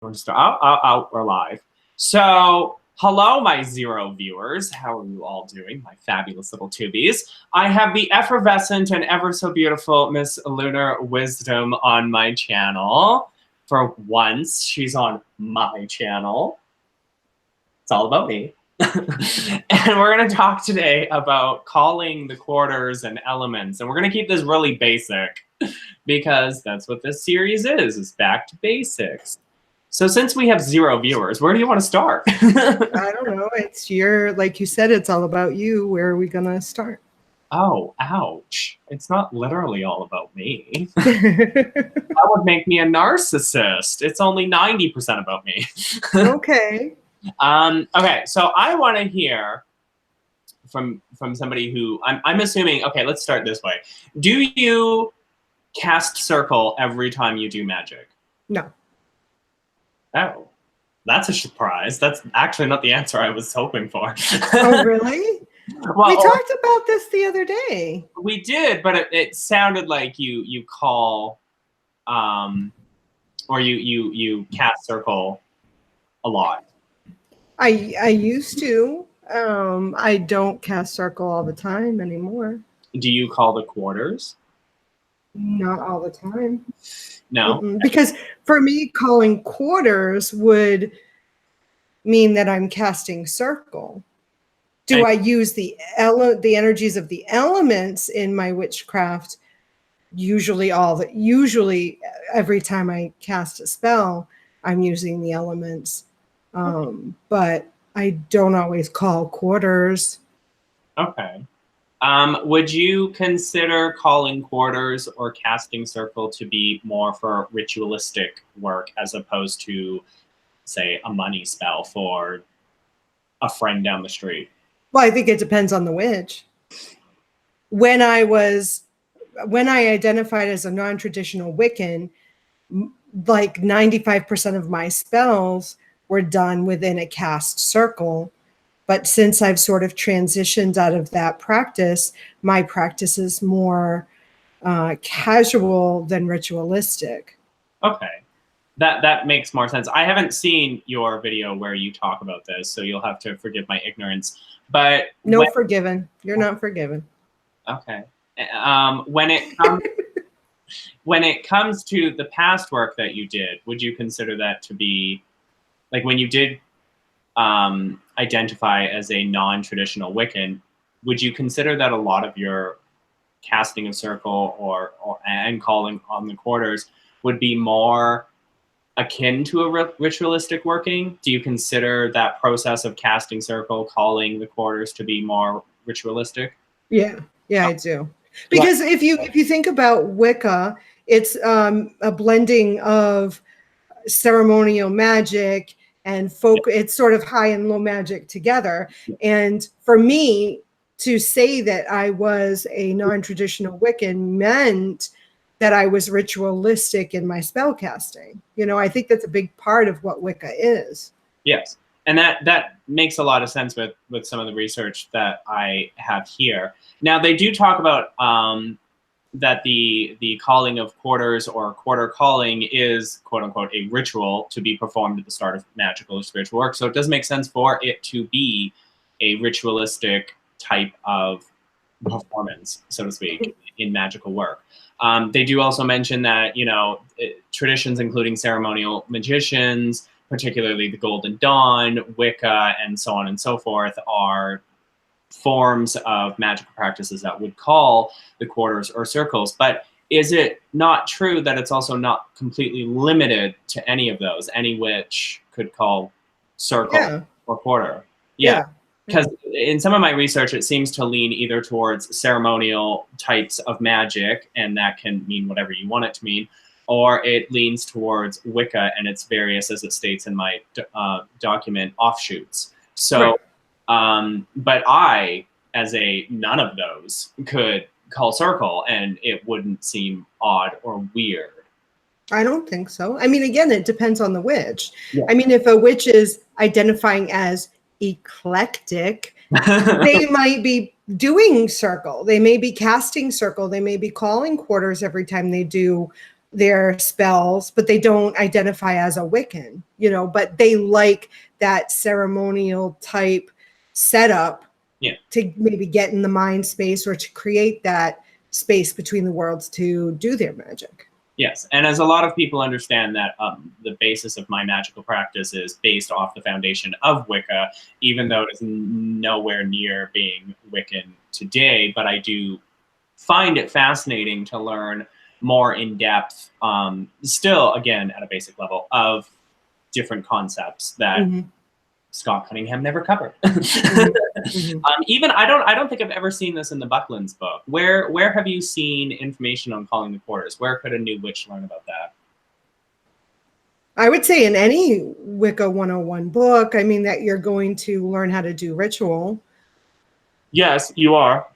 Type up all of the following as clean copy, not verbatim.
We're live. So, hello, my 0 viewers. How are you all doing, my fabulous little tubies? I have the effervescent and ever so beautiful Miss Lunar Wisdom on my channel. For once, she's on my channel. It's all about me. And we're going to talk today about calling the quarters and elements. And we're going to keep this really basic because that's what this series is back to basics. So since we have 0 viewers, where do you want to start? I don't know. It's like you said, it's all about you. Where are we going to start? Oh, ouch. It's not literally all about me. That would make me a narcissist. It's only 90% about me. Okay. Okay, so I want to hear from somebody who, I'm assuming, okay, let's start this way. Do you cast circle every time you do magic? No. Oh, that's a surprise. That's actually not the answer I was hoping for. Oh, really? Well, we talked about this the other day. We did, but it sounded like you call, or you cast circle a lot. I used to. I don't cast circle all the time anymore. Do you call the quarters? Not all the time. No. Because for me, calling quarters would mean that I'm casting circle. Do I use the energies of the elements in my witchcraft? Usually every time I cast a spell, I'm using the elements. But I don't always call quarters. Okay. Would you consider calling quarters or casting circle to be more for ritualistic work as opposed to, say, a money spell for a friend down the street? Well, I think it depends on the witch. When I identified as a non-traditional Wiccan, like 95% of my spells were done within a cast circle. But since I've sort of transitioned out of that practice, my practice is more casual than ritualistic. Okay. That makes more sense. I haven't seen your video where you talk about this, so you'll have to forgive my ignorance. But forgiven. You're not forgiven. Okay. When it comes to the past work that you did, would you consider that to be, like, when you did identify as a non-traditional Wiccan, would you consider that a lot of your casting of circle and calling on the quarters would be more akin to a ritualistic working? Do you consider that process of casting circle, calling the quarters to be more ritualistic? Yeah, I do. Because if you think about Wicca, it's a blending of ceremonial magic and folk. It's sort of high and low magic together. And for me to say that I was a non-traditional Wiccan meant that I was ritualistic in my spell casting. I think that's a big part of what Wicca is. Yes. And that makes a lot of sense with some of the research that I have here. Now, they do talk about that the calling of quarters or quarter calling is, quote unquote, a ritual to be performed at the start of magical or spiritual work. So it does make sense for it to be a ritualistic type of performance, so to speak, in magical work. They do also mention that, traditions including ceremonial magicians, particularly the Golden Dawn, Wicca, and so on and so forth, are forms of magical practices that would call the quarters or circles. But is it not true that it's also not completely limited to any of those? Any witch could call circle or quarter. Yeah. Because in some of my research, it seems to lean either towards ceremonial types of magic, and that can mean whatever you want it to mean, or it leans towards Wicca and its various, as it states in my document, offshoots. So, but I, as a none of those, could call circle, and it wouldn't seem odd or weird. I don't think so. I mean, again, it depends on the witch. Yeah. I mean, if a witch is identifying as eclectic, they might be doing circle. They may be casting circle. They may be calling quarters every time they do their spells, but they don't identify as a Wiccan, you know, but they like that ceremonial type setup to maybe get in the mind space or to create that space between the worlds to do their magic. Yes, and as a lot of people understand that the basis of my magical practice is based off the foundation of Wicca, even though it is nowhere near being Wiccan today, but I do find it fascinating to learn more in depth, still, again, at a basic level, of different concepts that Scott Cunningham never covered. Even I don't think I've ever seen this in the Buckland's book. Where have you seen information on calling the quarters? Where could a new witch learn about that? I would say in any Wicca 101 book, I mean, that you're going to learn how to do ritual. Yes, you are.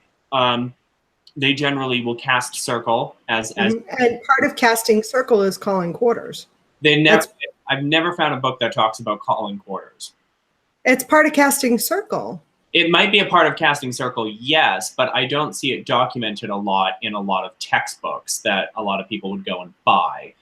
They generally will cast circle as and part of casting circle is calling quarters. I've never found a book that talks about calling quarters. It's part of casting circle. It might be a part of casting circle, yes, but I don't see it documented a lot in a lot of textbooks that a lot of people would go and buy.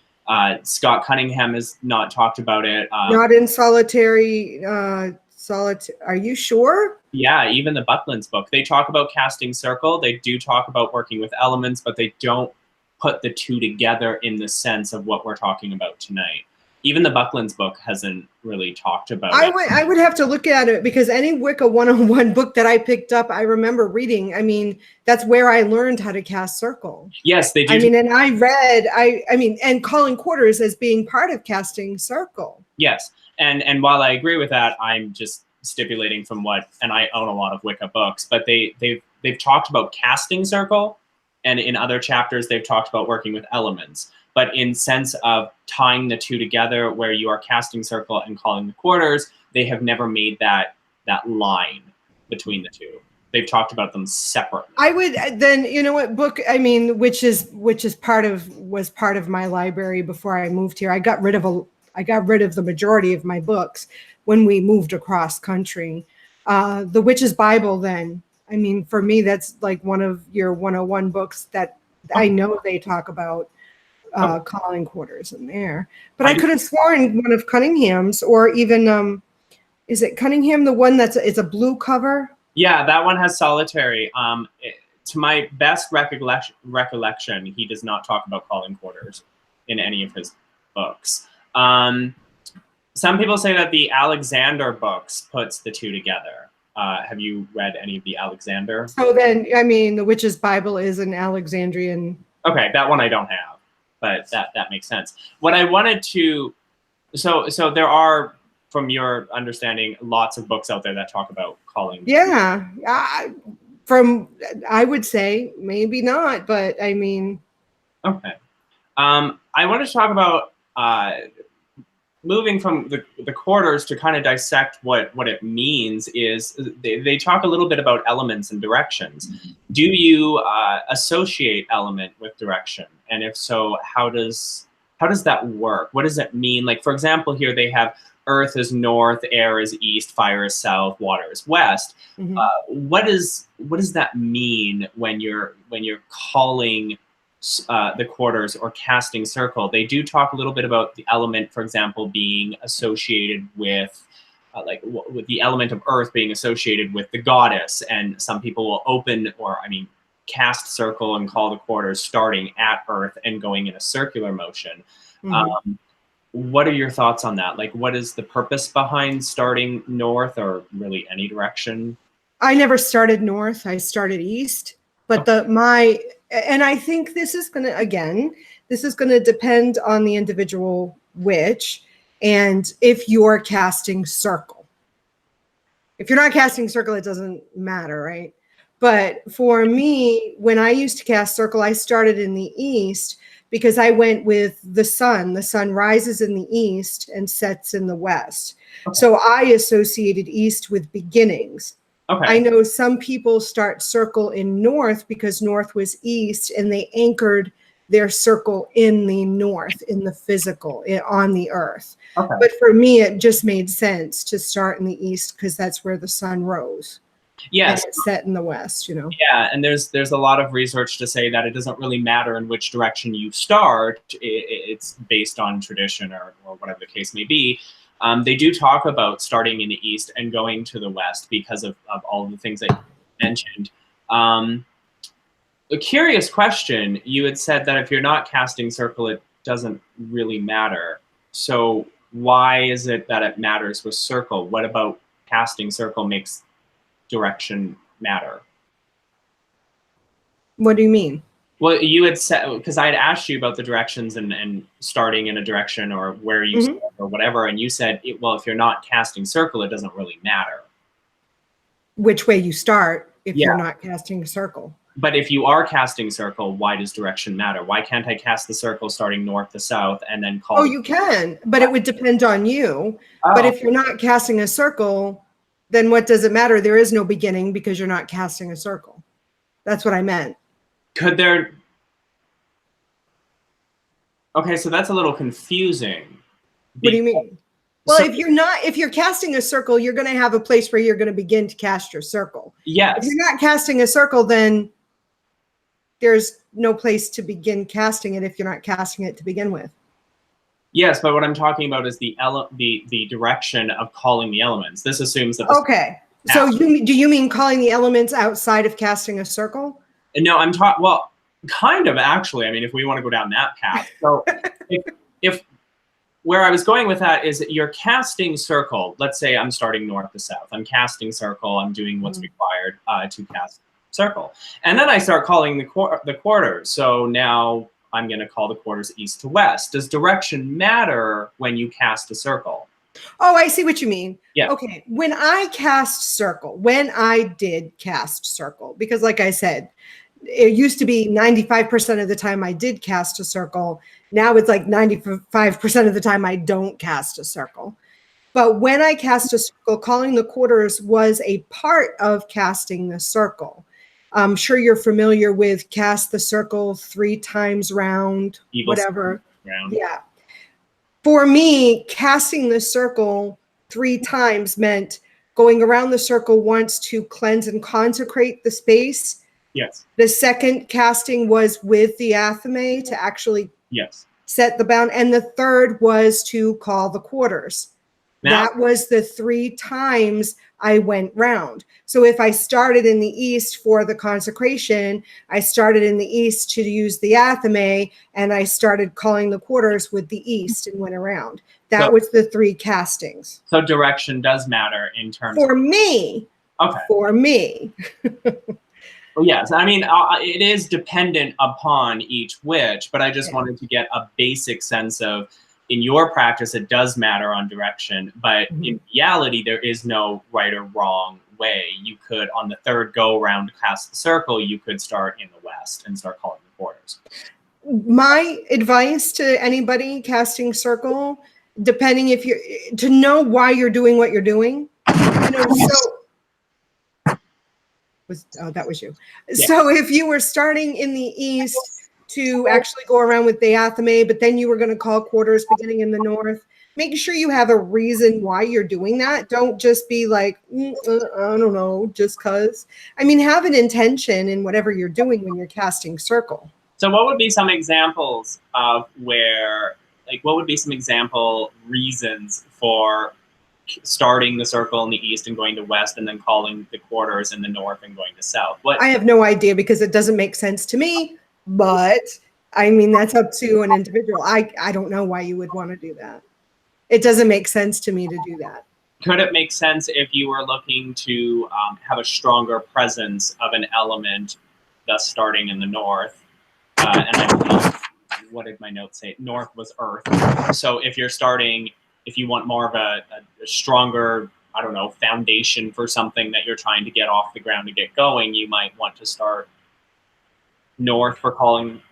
Scott Cunningham has not talked about it. Not in solitary. Are you sure? Yeah, even the Buckland's book. They talk about casting circle. They do talk about working with elements, but they don't put the two together in the sense of what we're talking about tonight. Even the Buckland's book hasn't really talked about it. I would have to look at it because any Wicca 101 book that I picked up, I remember reading. I mean, that's where I learned how to cast circle. Yes, they do. I mean, and I read, and calling quarters as being part of casting circle. Yes, and while I agree with that, I'm just stipulating from what, and I own a lot of Wicca books, but they've talked about casting circle, and in other chapters they've talked about working with elements. But in sense of tying the two together, where you are casting circle and calling the quarters, they have never made that line between the two. They've talked about them separately. I would then, you know what book? I mean, which was part of my library before I moved here. I got rid of the majority of my books when we moved across country. The Witch's Bible. Then, I mean, for me, that's like one of your 101 books that I know they talk about. Calling quarters in there, but I could have sworn one of Cunningham's, or even is it Cunningham, the one it's a blue cover? Yeah, that one has solitary. To my best recollection, he does not talk about calling quarters in any of his books. Some people say that the Alexander books puts the two together. Have you read any of the Alexander? So then, I mean, the Witch's Bible is an Alexandrian. Okay, that one I don't have. But that makes sense. What I wanted to, so there are, from your understanding, lots of books out there that talk about calling. Yeah, I would say maybe not, but I mean. Okay. I wanted to talk about moving from the quarters to kind of dissect what it means. Is they talk a little bit about elements and directions. Do you associate element with direction? And if so, how does that work? What does it mean? Like, for example, here they have earth is north, air is east, fire is south, water is west. What does that mean when you're calling the quarters or casting circle? They do talk a little bit about the element, for example, being associated with with the element of earth being associated with the goddess, and some people will cast circle and call the quarters starting at earth and going in a circular motion. What are your thoughts on that? Like, what is the purpose behind starting north, or really any direction? I never started north. I started east. But and I think this is going to depend on the individual witch, and if you're casting circle. If you're not casting circle, it doesn't matter, right? But for me, when I used to cast circle, I started in the east because I went with the sun. The sun rises in the east and sets in the west. Okay. So I associated east with beginnings. Okay. I know some people start circle in north because north was east, and they anchored their circle in the north, in the physical, on the earth. Okay. But for me, it just made sense to start in the east because that's where the sun rose. Yes. And it's set in the west, you know. Yeah, and there's a lot of research to say that it doesn't really matter in which direction you start. It's based on tradition or whatever the case may be. They do talk about starting in the east and going to the west because of all the things that you mentioned. A curious question. You had said that if you're not casting circle, it doesn't really matter. So why is it that it matters with circle? What about casting circle makes direction matter? What do you mean? Well, you had said, because I had asked you about the directions and starting in a direction or where you start or whatever, and you said, well, if you're not casting circle, it doesn't really matter. Which way you start if Yeah. you're not casting a circle. But if you are casting circle, why does direction matter? Why can't I cast the circle starting north to south and then call? Oh, you can, but it would depend on you. Oh. But if you're not casting a circle, then what does it matter? There is no beginning because you're not casting a circle. That's what I meant. Could there... Okay, so that's a little confusing. What do you mean? Well, if you're casting a circle, you're going to have a place where you're going to begin to cast your circle. Yes. If you're not casting a circle, then there's no place to begin casting it if you're not casting it to begin with. Yes, but what I'm talking about is the direction of calling the elements. This assumes that... Okay. So do you mean calling the elements outside of casting a circle? No, I'm talking... Well, kind of, actually. I mean, if we want to go down that path. So if where I was going with that is that you're casting circle. Let's say I'm starting north to south. I'm casting circle. I'm doing what's required to cast circle. And then I start calling the quarters. So now I'm going to call the quarters east to west. Does direction matter when you cast a circle? Oh, I see what you mean. Yeah. Okay. When I did cast circle, because like I said, it used to be 95% of the time I did cast a circle. Now it's like 95% of the time I don't cast a circle. But when I cast a circle, calling the quarters was a part of casting the circle. I'm sure you're familiar with cast the circle 3 times round, whatever. Round. Yeah. For me, casting the circle 3 times meant going around the circle once to cleanse and consecrate the space. Yes. The second casting was with the athame to actually set the bound. And the third was to call the quarters. That was the 3 times I went round. So if I started in the east for the consecration, I started in the east to use the athame, and I started calling the quarters with the east and went around. That was the 3 castings. So direction does matter in terms for me. Okay. For me. Well, yes, I mean, it is dependent upon each witch, but I just wanted to get a basic sense of, in your practice, it does matter on direction, but in reality, there is no right or wrong way. You could, on the 3rd go around to cast the circle, you could start in the west and start calling the quarters. My advice to anybody casting circle, depending if you're, to know why you're doing what you're doing, you know, that was you. Yeah. So if you were starting in the east to actually go around with the athame, but then you were going to call quarters beginning in the north, make sure you have a reason why you're doing that. Don't just be like, I don't know, just cause. I mean, have an intention in whatever you're doing when you're casting circle. So what would be some examples of where, like, what would be some example reasons for starting the circle in the east and going to west and then calling the quarters in the north and going to south? What? I have no idea because it doesn't make sense to me, but I mean, that's up to an individual. I don't know why you would want to do that. It doesn't make sense to me to do that. Could it make sense if you were looking to have a stronger presence of an element, thus starting in the north? And I, what did my notes say? North was earth. So if you're starting, if you want more of a stronger, I don't know, foundation for something that you're trying to get off the ground to get going, you might want to start north for calling.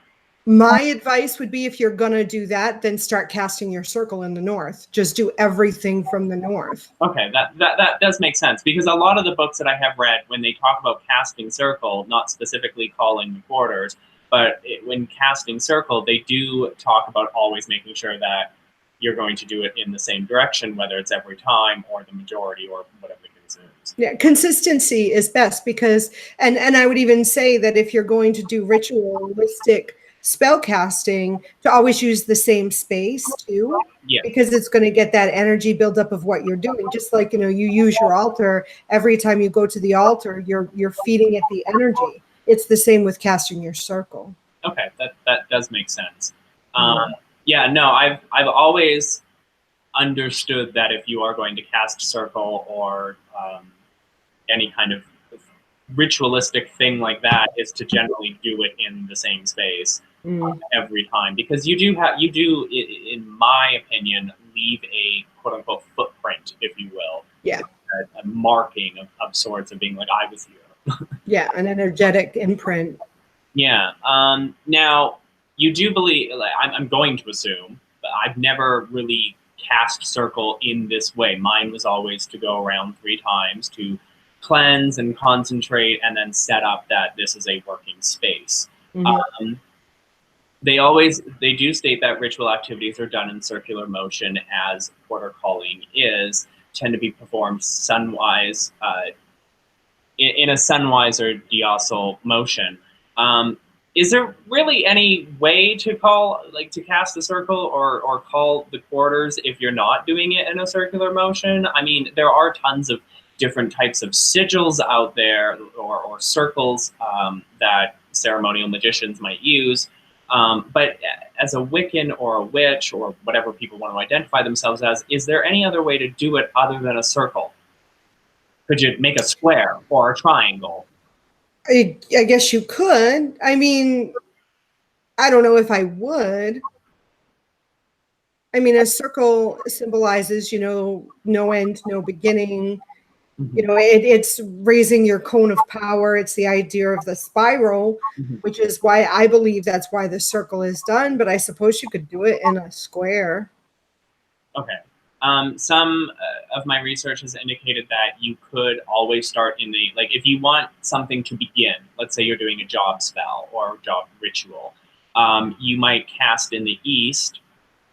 My advice would be if you're going to do that, then start casting your circle in the north. Just do everything from the north. Okay, that does make sense, because a lot of the books that I have read, when they talk about casting circle, not specifically calling the quarters, but when casting circle, they do talk about always making sure that you're going to do it in the same direction, whether it's every time or the majority or whatever the case is. Yeah, consistency is best because, and I would even say that if you're going to do ritualistic spell casting, to always use the same space too, Yeah. because it's going to get that energy buildup of what you're doing. Just like, you know, you use your altar, every time you go to the altar, you're feeding it the energy. It's the same with casting your circle. Okay, that does make sense. Yeah, no, I've always understood that if you are going to cast circle or any kind of ritualistic thing like that, is to generally do it in the same space every time, because you do, in my opinion, leave a quote unquote footprint, if you will. Yeah. A marking of sorts of being like, I was here. Yeah, an energetic imprint. Yeah. Now, you do believe, like, I'm going to assume, but I've never really cast circle in this way. Mine was always to go around 3 times to cleanse and concentrate and then set up that this is a working space. They do state that ritual activities are done in circular motion, as quarter calling tend to be performed sunwise, in a sunwise or diacal motion. Is there really any way to to cast a circle or call the quarters if you're not doing it in a circular motion? I mean, there are tons of different types of sigils out there, or circles that ceremonial magicians might use. But as a Wiccan or a witch or whatever people want to identify themselves as, is there any other way to do it other than a circle? Could you make a square or a triangle? I guess you could. I mean, I don't know if I would. I mean, a circle symbolizes, you know, no end, no beginning. You know, it's raising your cone of power. It's the idea of the spiral, which is why I believe that's why the circle is done. But I suppose you could do it in a square. Okay. Some of my research has indicated that you could always start in the, like, if you want something to begin, let's say you're doing a job spell or a job ritual, you might cast in the east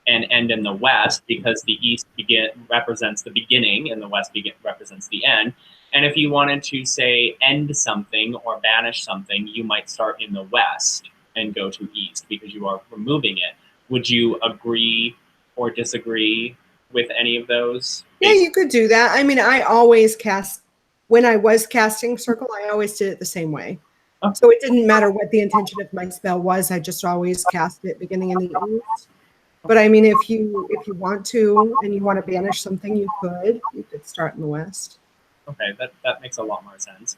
and end in the west, because the east represents the beginning and the west represents the end. And if you wanted to, say, end something or banish something, you might start in the west and go to east because you are removing it. Would you agree or disagree with any of those? Yeah, you could do that. I mean, I always when I was casting circle, I always did it the same way. Oh. So it didn't matter what the intention of my spell was. I just always cast it beginning in the east. But I mean, if you want to and you want to banish something, you could start in the west. Okay, that makes a lot more sense.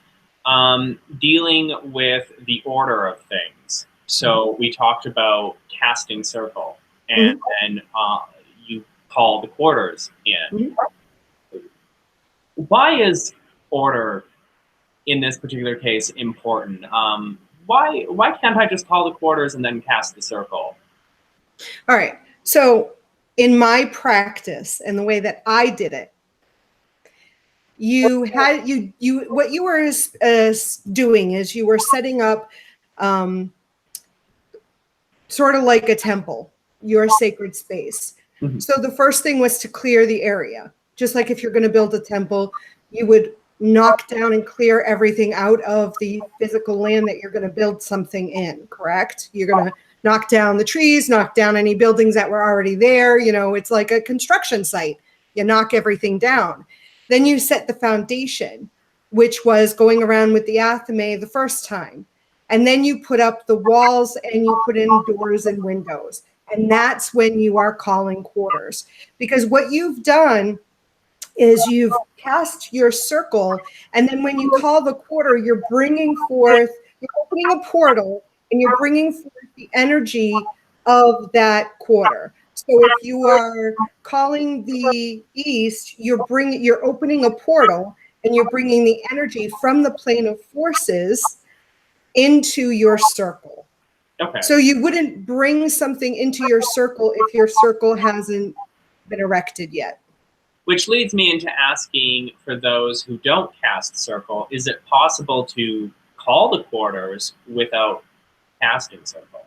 Dealing with the order of things. So we talked about casting circle, and then you call the quarters in. Why is order in this particular case important? Why can't I just call the quarters and then cast the circle? All right. So in my practice and the way that I did it, you what you were doing is you were setting up sort of like a temple, your sacred space. So the first thing was to clear the area. Just like if you're going to build a temple, you would knock down and clear everything out of the physical land that you're going to build something in, correct? You're going to knock down the trees, knock down any buildings that were already there. You know, it's like a construction site. You knock everything down. Then you set the foundation, which was going around with the athame the first time. And then you put up the walls and you put in doors and windows. And that's when you are calling quarters. Because what you've done is you've cast your circle. And then when you call the quarter, you're opening a portal and you're bringing forth the energy of that quarter. So if you are calling the east, you're opening a portal and you're bringing the energy from the plane of forces into your circle. Okay. So you wouldn't bring something into your circle if your circle hasn't been erected yet. Which leads me into asking, for those who don't cast circle, is it possible to call the quarters without casting circle?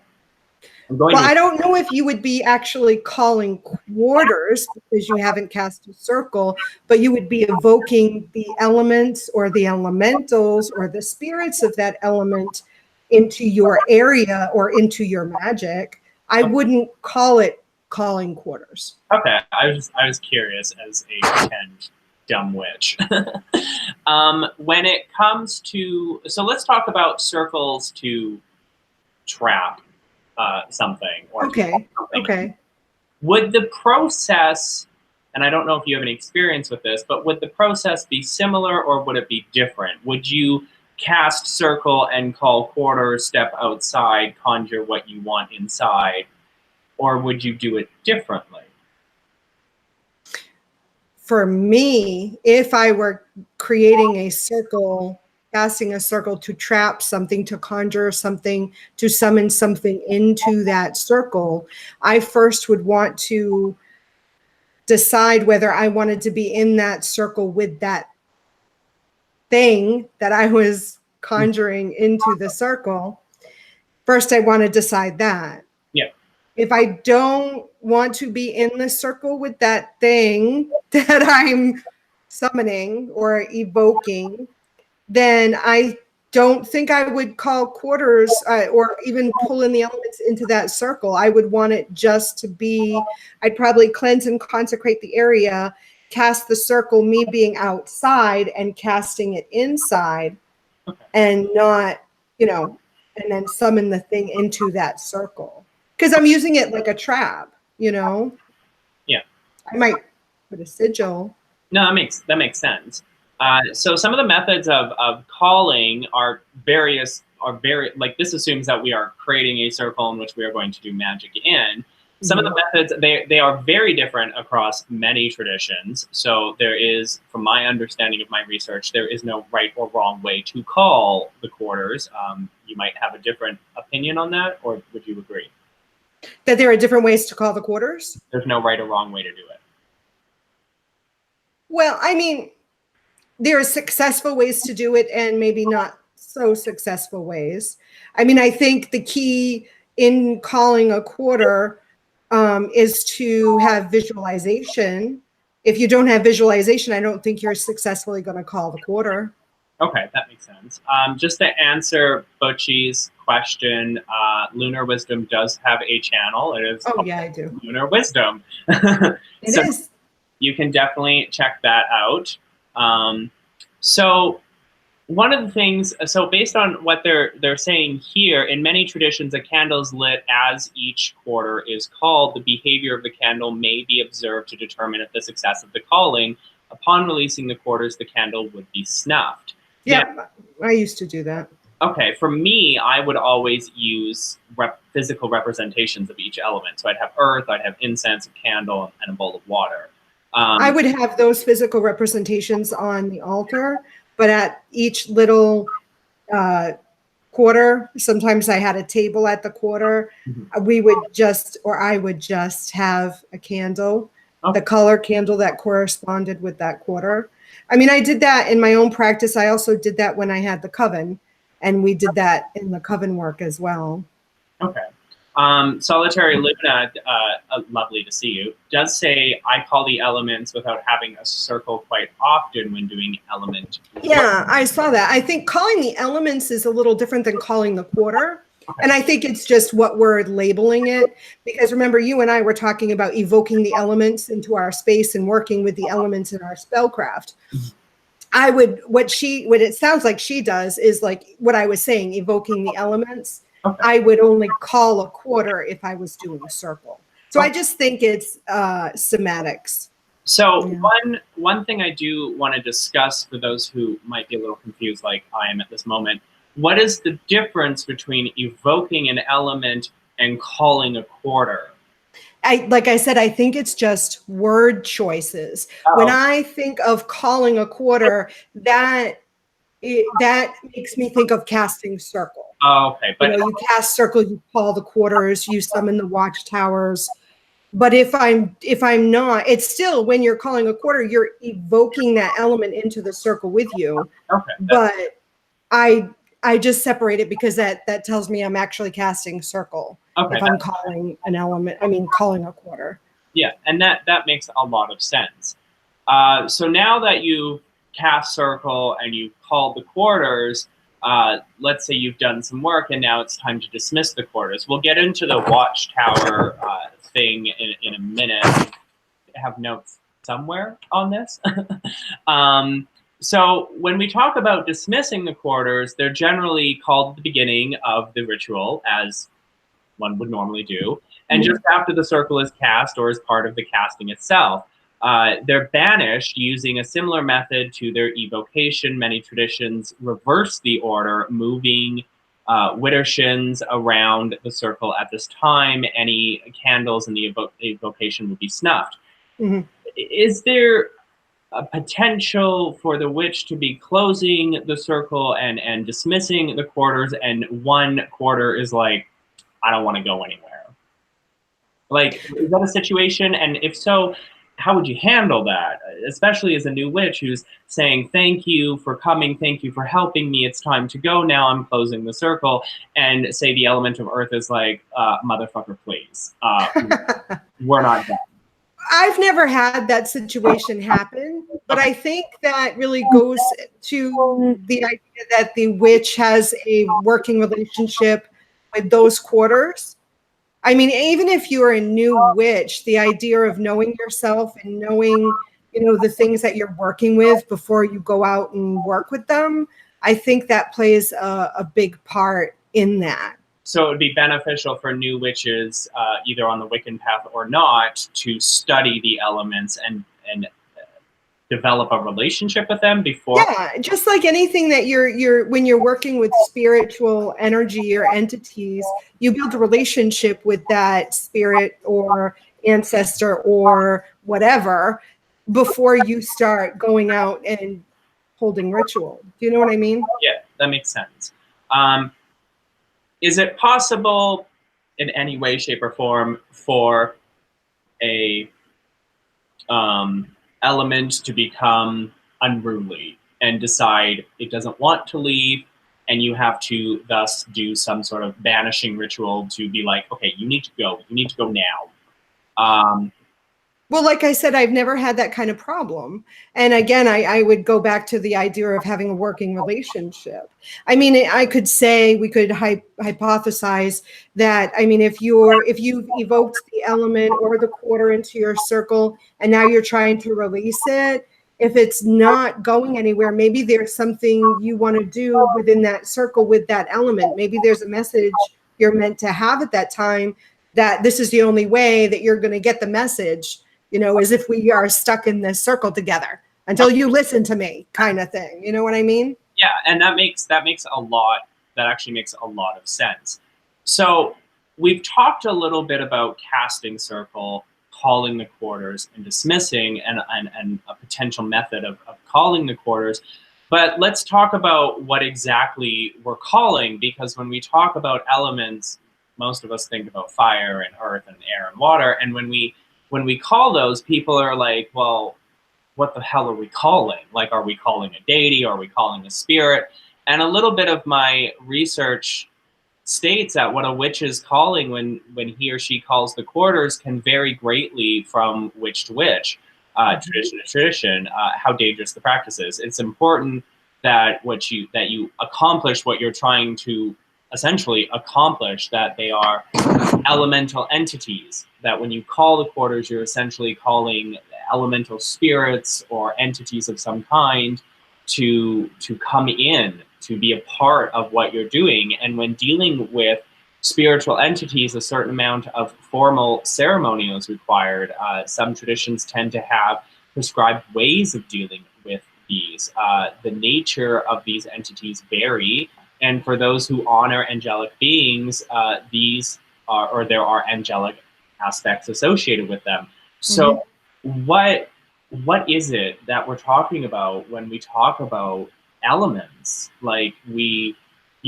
Well, I don't know if you would be actually calling quarters because you haven't cast a circle, but you would be evoking the elements or the elementals or the spirits of that element into your area or into your magic. I wouldn't call it calling quarters. Okay, I was curious as a pretend dumb witch. When it comes to, so let's talk about circles to trap something or Okay. something. Okay. Would the process, and I don't know if you have any experience with this, but would the process be similar or would it be different? Would you cast circle and call quarters, step outside, conjure what you want inside, or would you do it differently? For me, if I were creating a circle, casting a circle to trap something, to conjure something, to summon something into that circle, I first would want to decide whether I wanted to be in that circle with that thing that I was conjuring into the circle. First, I want to decide that. Yeah. If I don't want to be in the circle with that thing that I'm summoning or evoking, then I don't think I would call quarters or even pull in the elements into that circle. I would want it just to be, I'd probably cleanse and consecrate the area, cast the circle, me being outside and casting it inside, and not, and then summon the thing into that circle. Because I'm using it like a trap, Yeah. I might put a sigil. No, that makes sense. So some of the methods of calling are very, like this assumes that we are creating a circle in which we are going to do magic in. Some of the methods, they are very different across many traditions. So there is, from my understanding of my research, there is no right or wrong way to call the quarters. You might have a different opinion on that, or would you agree? That there are different ways to call the quarters? There's no right or wrong way to do it. Well, I mean, there are successful ways to do it and maybe not so successful ways. I mean, I think the key in calling a quarter is to have visualization. If you don't have visualization, I don't think you're successfully going to call the quarter. Okay, that makes sense. Just to answer Butchie's question, Lunar Wisdom does have a channel. It is yeah, I do. Lunar Wisdom. It is. You can definitely check that out. So one of the things, so based on what they're saying here, in many traditions, a candle is lit as each quarter is called. The behavior of the candle may be observed to determine if the success of the calling. Upon releasing the quarters, the candle would be snuffed. Yeah, now, I used to do that. Okay, for me, I would always use physical representations of each element. So I'd have earth, I'd have incense, a candle, and a bowl of water. I would have those physical representations on the altar, but at each little quarter, sometimes I had a table at the quarter, we would just, or I would just have a candle, the color candle that corresponded with that quarter. I mean, I did that in my own practice. I also did that when I had the Coven, and we did that in the Coven work as well. Okay. Solitary Luna, lovely to see you, does say, I call the elements without having a circle quite often when doing element. Yeah, I saw that. I think calling the elements is a little different than calling the quarter. Okay. And I think it's just what we're labeling it. Because remember, you and I were talking about evoking the elements into our space and working with the elements in our spellcraft. I would, what it sounds like she does is like what I was saying, evoking the elements. Okay. I would only call a quarter if I was doing a circle. So I just think it's semantics. So one thing I do want to discuss for those who might be a little confused, like I am at this moment, what is the difference between evoking an element and calling a quarter? Like I said, I think it's just word choices. Oh. When I think of calling a quarter, that makes me think of casting circle. Oh, okay. But you cast circle, you call the quarters, you summon the watchtowers. But if I'm not, it's still, when you're calling a quarter, you're evoking that element into the circle with you. Okay. But I I just separate it because that tells me I'm actually casting circle. Okay, if I'm calling an element, calling a quarter. Yeah, and that makes a lot of sense. So now that you've cast circle and you've called the quarters, let's say you've done some work and now it's time to dismiss the quarters. We'll get into the watchtower thing in a minute. I have notes somewhere on this. So when we talk about dismissing the quarters, they're generally called at the beginning of the ritual, as one would normally do, and just after the circle is cast or as part of the casting itself. They're banished using a similar method to their evocation. Many traditions reverse the order, moving widdershins around the circle at this time. Any candles in the evocation would be snuffed. Mm-hmm. Is there a potential for the witch to be closing the circle and dismissing the quarters, and one quarter is like, I don't want to go anywhere? Like, is that a situation? And if so, how would you handle that? Especially as a new witch who's saying, thank you for coming, thank you for helping me, it's time to go now, I'm closing the circle. And say the element of earth is like, motherfucker, please. We're not done. I've never had that situation happen, but I think that really goes to the idea that the witch has a working relationship with those quarters. I mean, even if you're a new witch, the idea of knowing yourself and knowing, the things that you're working with before you go out and work with them, I think that plays a big part in that. So it would be beneficial for new witches, either on the Wiccan path or not, to study the elements and develop a relationship with them before. Yeah, just like anything that when you're working with spiritual energy or entities, you build a relationship with that spirit or ancestor or whatever before you start going out and holding ritual. Do you know what I mean? Yeah, that makes sense. Is it possible in any way, shape, or form for a element to become unruly and decide it doesn't want to leave, and you have to thus do some sort of banishing ritual to be like, okay, you need to go now? Well, like I said, I've never had that kind of problem. And again, I would go back to the idea of having a working relationship. I mean, we could hypothesize that, I mean, if you've evoked the element or the quarter into your circle and now you're trying to release it, if it's not going anywhere, maybe there's something you want to do within that circle with that element. Maybe there's a message you're meant to have at that time, that this is the only way that you're going to get the message, as if we are stuck in this circle together until you listen to me, kind of thing. You know what I mean? Yeah, and that actually makes a lot of sense. So we've talked a little bit about casting circle, calling the quarters, and dismissing, and a potential method of calling the quarters. But let's talk about what exactly we're calling, because when we talk about elements, most of us think about fire and earth and air and water. And when we call those, people are like, well, what the hell are we calling? Like, are we calling a deity? Are we calling a spirit? And a little bit of my research states that what a witch is calling when he or she calls the quarters can vary greatly from witch to witch, tradition to tradition, how dangerous the practice is. It's important that you accomplish what you're trying to essentially accomplish, that they are elemental entities, that when you call the quarters, you're essentially calling elemental spirits or entities of some kind to come in, to be a part of what you're doing. And when dealing with spiritual entities, a certain amount of formal ceremony is required. Some traditions tend to have prescribed ways of dealing with these. The nature of these entities vary, and for those who honor angelic beings, there are angelic aspects associated with them. So what is it that we're talking about when we talk about elements? Like you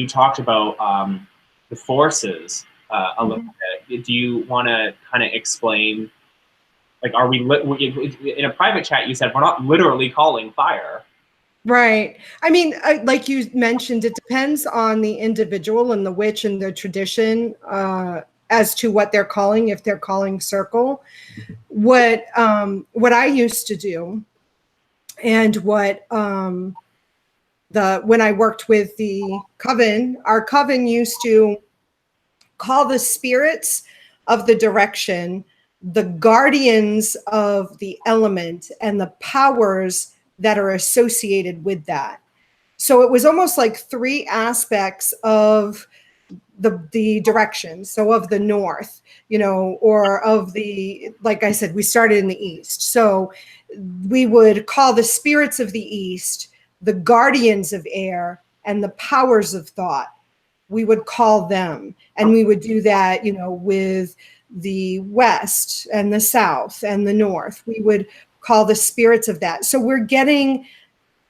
talked about the forces a little bit. Do you want to kind of explain, like, are we in a private chat you said we're not literally calling fire? Right. I mean, like you mentioned, it depends on the individual and the witch and the tradition as to what they're calling, if they're calling circle. What I used to do, and what when I worked with the coven, our coven used to call the spirits of the direction the guardians of the element and the powers that are associated with that. So it was almost like three aspects of the direction. So of the north, or of the, like I said, we started in the east. So we would call the spirits of the east the guardians of air and the powers of thought. We would call them, and we would do that, with the west and the south and the north. We would call the spirits of that. So we're getting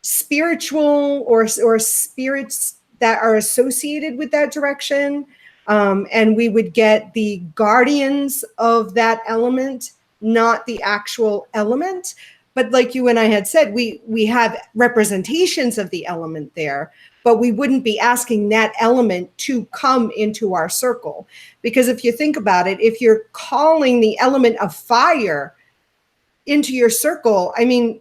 spiritual or spirits that are associated with that direction, and we would get the guardians of that element, not the actual element. But like you and I had said, we have representations of the element there, but we wouldn't be asking that element to come into our circle. Because if you think about it, if you're calling the element of fire into your circle, I mean,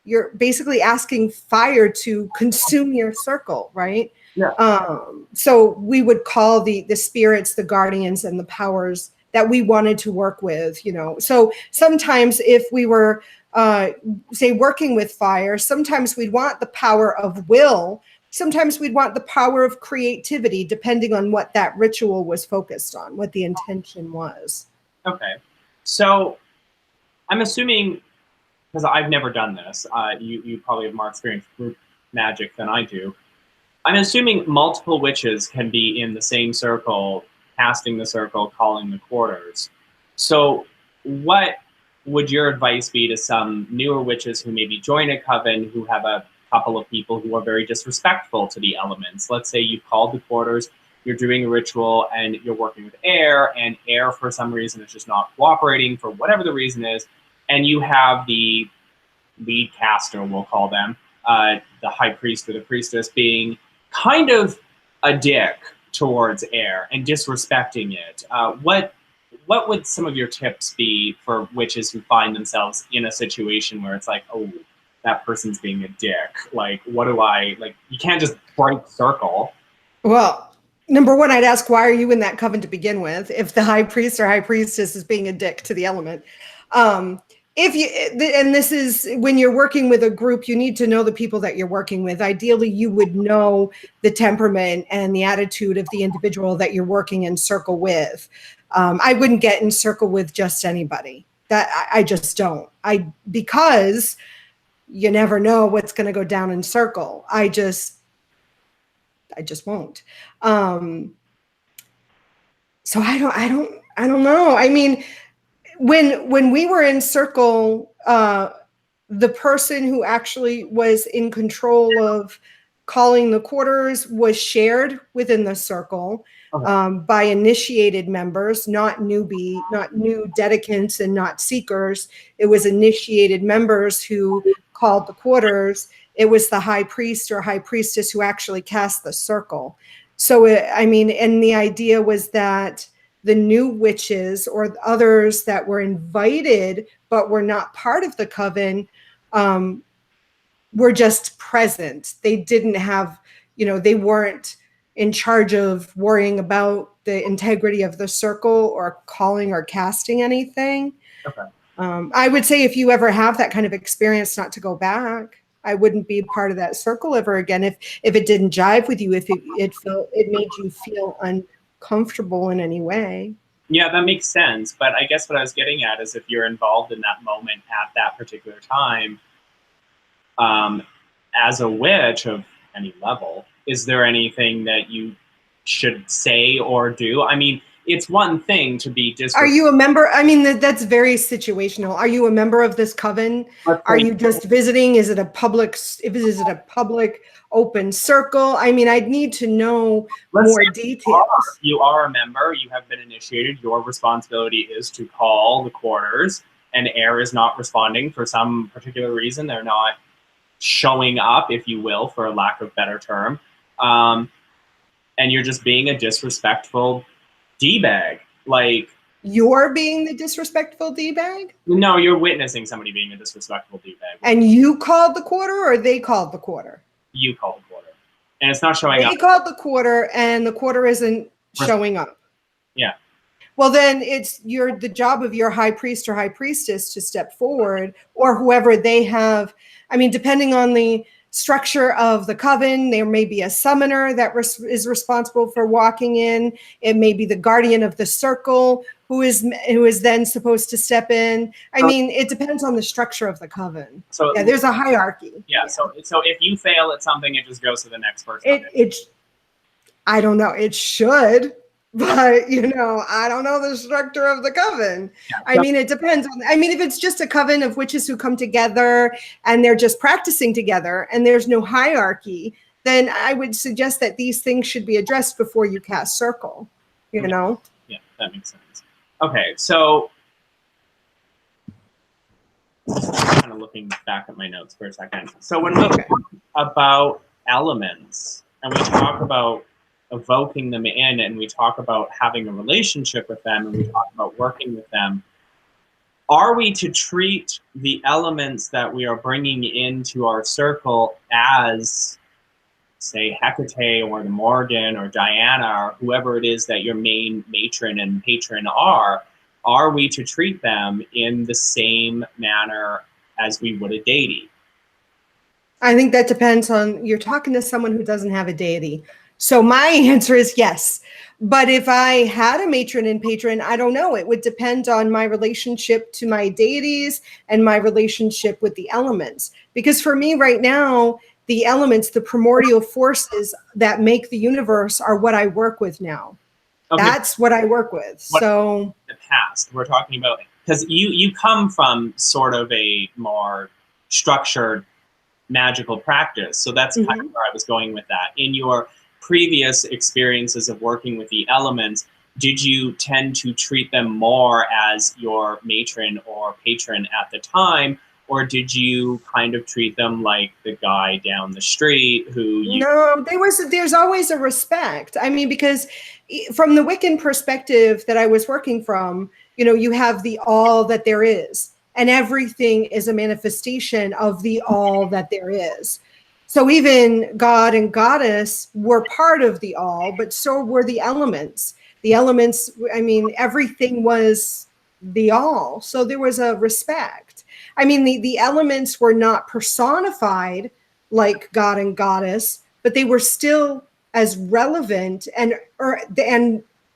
you're basically asking fire to consume your circle, right? Yeah. So we would call the spirits, the guardians, and the powers that we wanted to work with, So sometimes if we were, say, working with fire, sometimes we'd want the power of will. Sometimes we'd want the power of creativity, depending on what that ritual was focused on, what the intention was. Okay. So I'm assuming, because I've never done this, you probably have more experience with group magic than I do. I'm assuming multiple witches can be in the same circle, casting the circle, calling the quarters. So what would your advice be to some newer witches who maybe join a coven, who have a couple of people who are very disrespectful to the elements? Let's say you've called the quarters, you're doing a ritual, and you're working with air, and air for some reason is just not cooperating for whatever the reason is, and you have the lead caster, we'll call them, the high priest or the priestess, being kind of a dick towards air and disrespecting it. What would some of your tips be for witches who find themselves in a situation where it's like, oh, that person's being a dick? Like, what do I, like, you can't just break circle. Well, number one, I'd ask, why are you in that coven to begin with, if the high priest or high priestess is being a dick to the element? If you, and this is when you're working with a group, you need to know the people that you're working with. Ideally, you would know the temperament and the attitude of the individual that you're working in circle with. I wouldn't get in circle with just anybody. That I just don't. Because you never know what's going to go down in circle. I just won't. So I don't know. I mean, when we were in circle, the person who actually was in control of calling the quarters was shared within the circle by initiated members, not new dedicants and not seekers. It was initiated members who called the quarters. It was the high priest or high priestess who actually cast the circle. So, and the idea was that the new witches or others that were invited but were not part of the coven were just present. They didn't have, they weren't in charge of worrying about the integrity of the circle or calling or casting anything. Okay. I would say if you ever have that kind of experience, not to go back. I wouldn't be part of that circle ever again if it didn't jive with you, if it made you feel uncomfortable in any way. Yeah, that makes sense. But I guess what I was getting at is if you're involved in that moment at that particular time, as a witch of any level, is there anything that you should say or do? I mean, it's one thing to be Are you a member? I mean, that's very situational. Are you a member of this coven? Are you just visiting? Is it a public open circle? I mean, I'd need to know more details. You are a member. You have been initiated. Your responsibility is to call the quarters, and air is not responding for some particular reason. They're not showing up, if you will, for a lack of better term, and you're just being a disrespectful D-bag. Like, you're being the disrespectful D-bag? No, you're witnessing somebody being a disrespectful D-bag. And you called the quarter, or they called the quarter? You called the quarter. And it's not showing up. They called the quarter, and the quarter isn't showing up. Yeah. Well, then it's the job of your high priest or high priestess to step forward, or whoever they have. I mean, depending on the structure of the coven, there may be a summoner that is responsible for walking in. It may be the guardian of the circle who is then supposed to step in. I mean, it depends on the structure of the coven. So yeah, there's a hierarchy. Yeah. So if you fail at something, it just goes to the next person. I don't know. It should. But, I don't know the structure of the coven. Yeah. I mean, it depends on, if it's just a coven of witches who come together and they're just practicing together and there's no hierarchy, then I would suggest that these things should be addressed before you cast circle, Yeah, that makes sense. Okay, so kind of looking back at my notes for a second. So when we talk about elements and we talk about evoking them in, and we talk about having a relationship with them, and we talk about working with them, are we to treat the elements that we are bringing into our circle as, say, Hecate or the Morgan or Diana or whoever it is that your main matron and patron are we to treat them in the same manner as we would a deity? I think that depends on, you're talking to someone who doesn't have a deity. So my answer is yes. But if I had a matron and patron, I don't know. It would depend on my relationship to my deities and my relationship with the elements. Because for me right now, the elements, the primordial forces that make the universe are what I work with now. Okay. That's what I work with. So the past, we're talking about, because you come from sort of a more structured magical practice. So that's kind of where I was going with that. In your previous experiences of working with the elements, did you tend to treat them more as your matron or patron at the time, or did you kind of treat them like the guy down the street who you... No, there's always a respect. I mean, because from the Wiccan perspective that I was working from, you have the all that there is, and everything is a manifestation of the all that there is. So even God and Goddess were part of the all, but so were the elements. The elements, I mean, everything was the all. So there was a respect. I mean, the elements were not personified like God and Goddess, but they were still as relevant and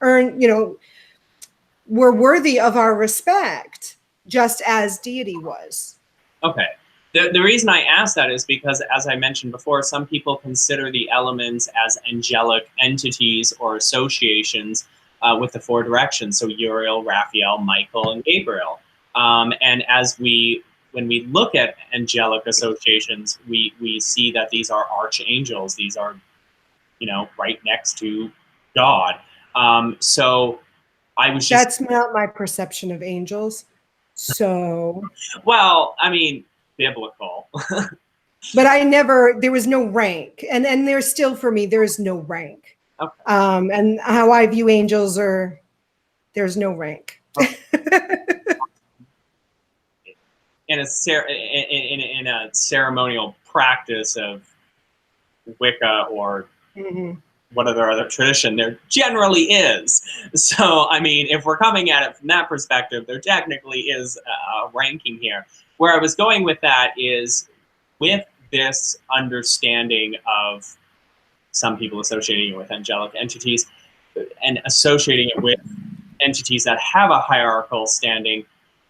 were worthy of our respect, just as deity was. Okay. The reason I ask that is because, as I mentioned before, some people consider the elements as angelic entities or associations with the four directions. So Uriel, Raphael, Michael, and Gabriel. And when we look at angelic associations, we see that these are archangels. These are, right next to God. So I was just... That's not my perception of angels. So... Well, I mean... biblical. But there was no rank, and there's still, for me, there is no rank. Okay. And how I view angels there's no rank. Okay. in a ceremonial practice of Wicca or what other tradition, there generally is. So, I mean, if we're coming at it from that perspective, there technically is a ranking here. Where I was going with that is with this understanding of some people associating it with angelic entities and associating it with entities that have a hierarchical standing,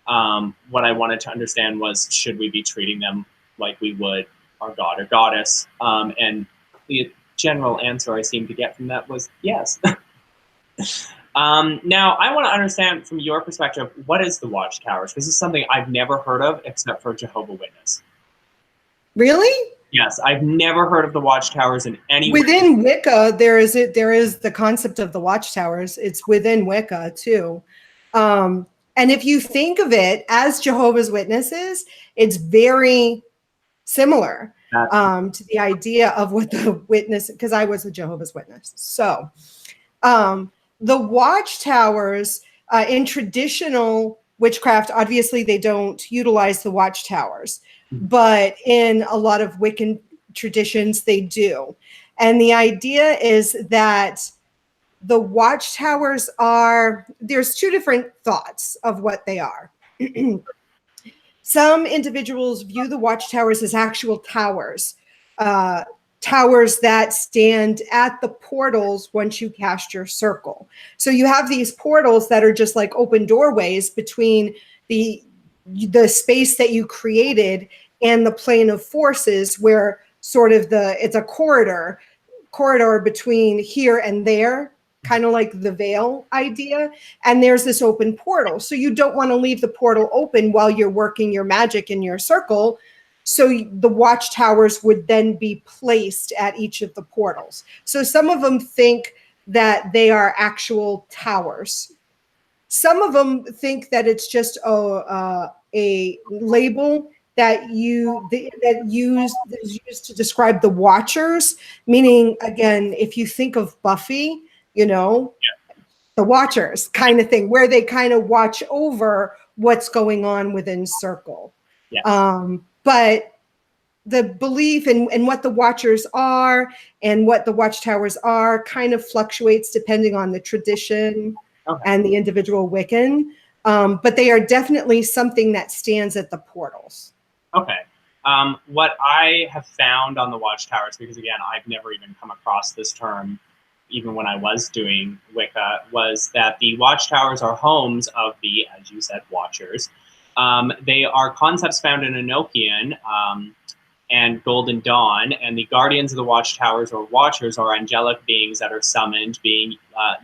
what I wanted to understand was, should we be treating them like we would our god or goddess? And the general answer I seemed to get from that was yes. Now, I want to understand from your perspective, what is the watchtowers? This is something I've never heard of except for Jehovah's Witness. Really? Yes, I've never heard of the watchtowers in any way. Within Wicca, there is the concept of the watchtowers. It's within Wicca too. And if you think of it as Jehovah's Witnesses, it's very similar. to the idea of what the witness, because I was a Jehovah's Witness. So the watchtowers in traditional witchcraft, obviously they don't utilize the watchtowers, but in a lot of Wiccan traditions, they do. And the idea is that the watchtowers are, there's two different thoughts of what they are. Some individuals view the watchtowers as actual towers, towers that stand at the portals once you cast your circle. So you have these portals that are just like open doorways between the space that you created and the plane of forces, where sort of it's a corridor between here and there, kind of like the veil idea. And there's this open portal. So you don't want to leave the portal open while you're working your magic in your circle. So the watchtowers would then be placed at each of the portals. So some of them think that they are actual towers. Some of them think that it's just a label that is used to describe the watchers, meaning, again, if you think of Buffy, you know, the watchers kind of thing, where they kind of watch over what's going on within circle. But the belief in what the watchers are and what the watchtowers are kind of fluctuates depending on the tradition and the individual Wiccan. But they are definitely something that stands at the portals. Okay. What I have found on the watchtowers, because again, I've never even come across this term, even when I was doing Wicca, was that the watchtowers are homes of the, as you said, watchers. They are concepts found in Enochian and Golden Dawn, and the guardians of the watchtowers or watchers are angelic beings that are summoned,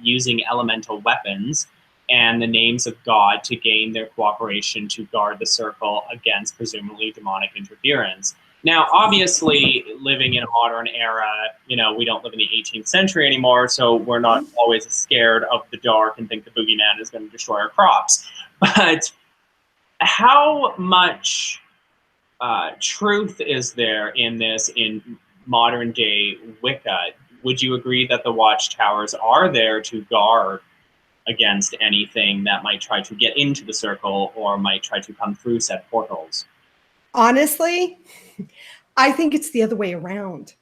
using elemental weapons and the names of God to gain their cooperation to guard the circle against presumably demonic interference. Now, obviously, living in a modern era, you know, we don't live in the 18th century anymore, so we're not always scared of the dark and think the boogeyman is going to destroy our crops. But how much truth is there in this in modern day Wicca? Would you agree that the watchtowers are there to guard against anything that might try to get into the circle or might try to come through said portals? Honestly, I think it's the other way around.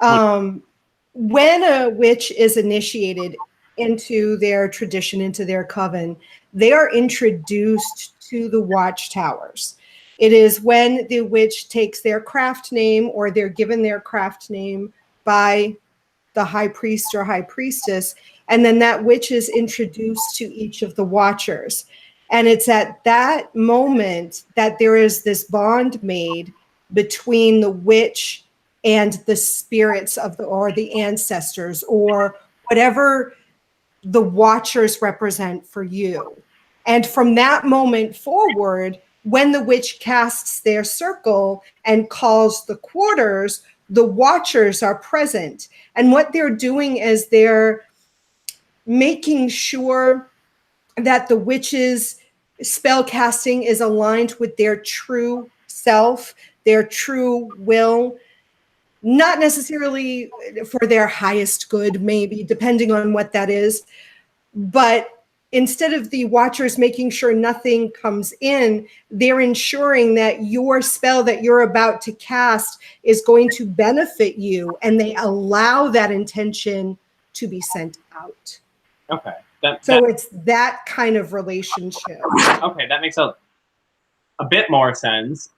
When a witch is initiated into their tradition, into their coven, they are introduced to the watchtowers. It is when the witch takes their craft name, or they're given their craft name by the high priest or high priestess, and then that witch is introduced to each of the watchers. And it's at that moment that there is this bond made between the witch and the spirits of the ancestors, or whatever the watchers represent for you. And from that moment forward, when the witch casts their circle and calls the quarters, the watchers are present. And what they're doing is they're making sure that the witch's spell casting is aligned with their true self, their true will, not necessarily for their highest good, maybe, depending on what that is. But instead of the watchers making sure nothing comes in, they're ensuring that your spell that you're about to cast is going to benefit you, and they allow that intention to be sent out. Okay. So it's that kind of relationship. Okay, that makes a bit more sense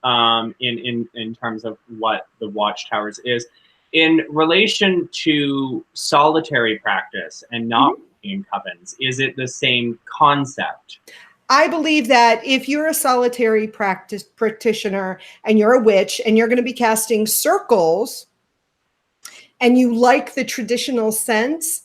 in terms of what the watchtowers is. In relation to solitary practice and not in covens, is it the same concept? I believe that if you're a solitary practitioner and you're a witch and you're going to be casting circles and you like the traditional sense,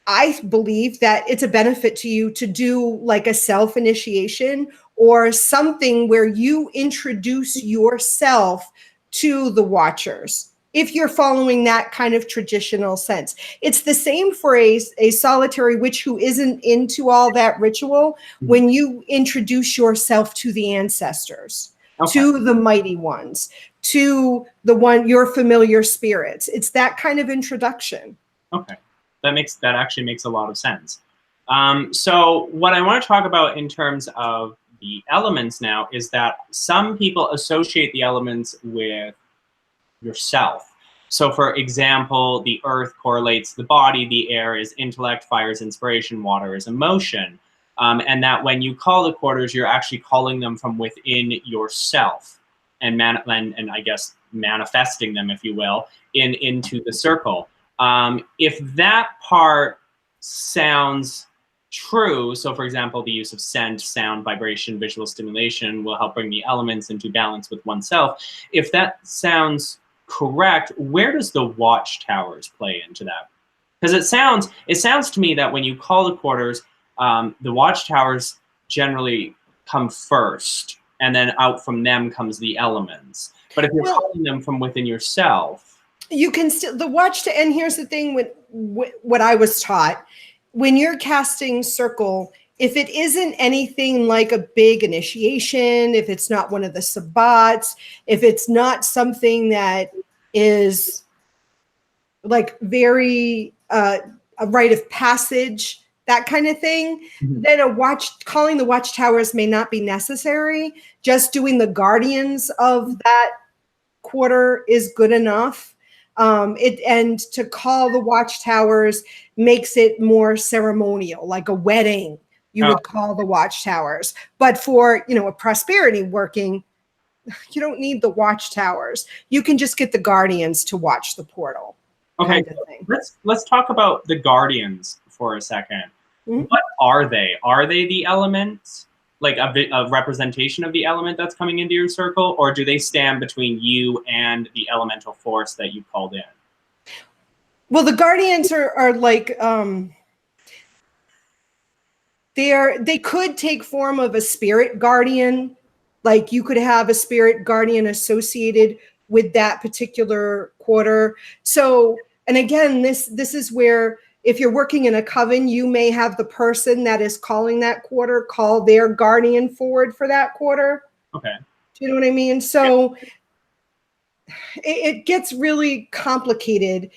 I believe that it's a benefit to you to do like a self-initiation or something where you introduce yourself to the watchers, if you're following that kind of traditional sense. It's the same for a solitary witch who isn't into all that ritual, when you introduce yourself to the ancestors. Okay. to the mighty ones, to your familiar spirits. It's that kind of introduction. Okay. That actually makes a lot of sense. So what I want to talk about in terms of the elements now is that some people associate the elements with yourself. So for example, the earth correlates the body, the air is intellect, fire is inspiration, water is emotion. And that when you call the quarters, you're actually calling them from within yourself and I guess manifesting them, if you will, into the circle. If that part sounds true, so for example, the use of scent, sound, vibration, visual stimulation will help bring the elements into balance with oneself. If that sounds correct, where does the watchtowers play into that? Because it sounds to me that when you call the quarters, the watchtowers generally come first, and then out from them comes the elements. But if you're calling them from within yourself, you can still and here's the thing with what I was taught. When you're casting circle, if it isn't anything like a big initiation, if it's not one of the sabbats, if it's not something that is like very a rite of passage, that kind of thing, then calling the watchtowers may not be necessary. Just doing the guardians of that quarter is good enough. And to call the watchtowers makes it more ceremonial, like a wedding. You would call the watchtowers. But for a prosperity working, you don't need the watchtowers. You can just get the guardians to watch the portal. Okay, kind of thing. Let's talk about the guardians for a second. What are they? Are they the elements, like a representation of the element that's coming into your circle, or do they stand between you and the elemental force that you called in? Well, the guardians are like they could take form of a spirit guardian. Like you could have a spirit guardian associated with that particular quarter. So, and again, this is where if you're working in a coven, you may have the person that is calling that quarter call their guardian forward for that quarter. Okay. Do you know what I mean? So it gets really complicated